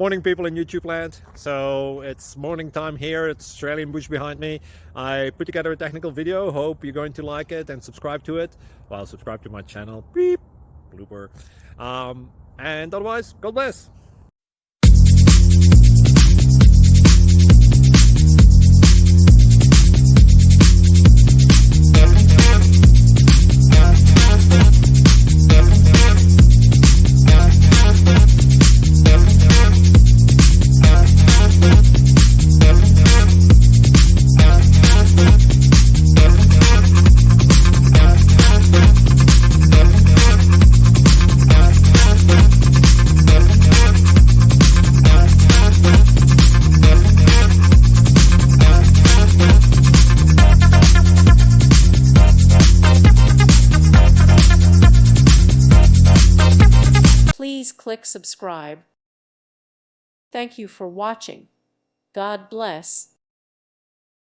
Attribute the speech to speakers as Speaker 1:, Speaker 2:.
Speaker 1: Morning, people in YouTube land. So it's morning time here. It's Australian bush behind me. I put together a technical video. Hope you're going to like it and subscribe to it. Well, subscribe to my channel. Beep. Blooper. And otherwise, God bless.
Speaker 2: Please click subscribe. Thank you for watching. God bless.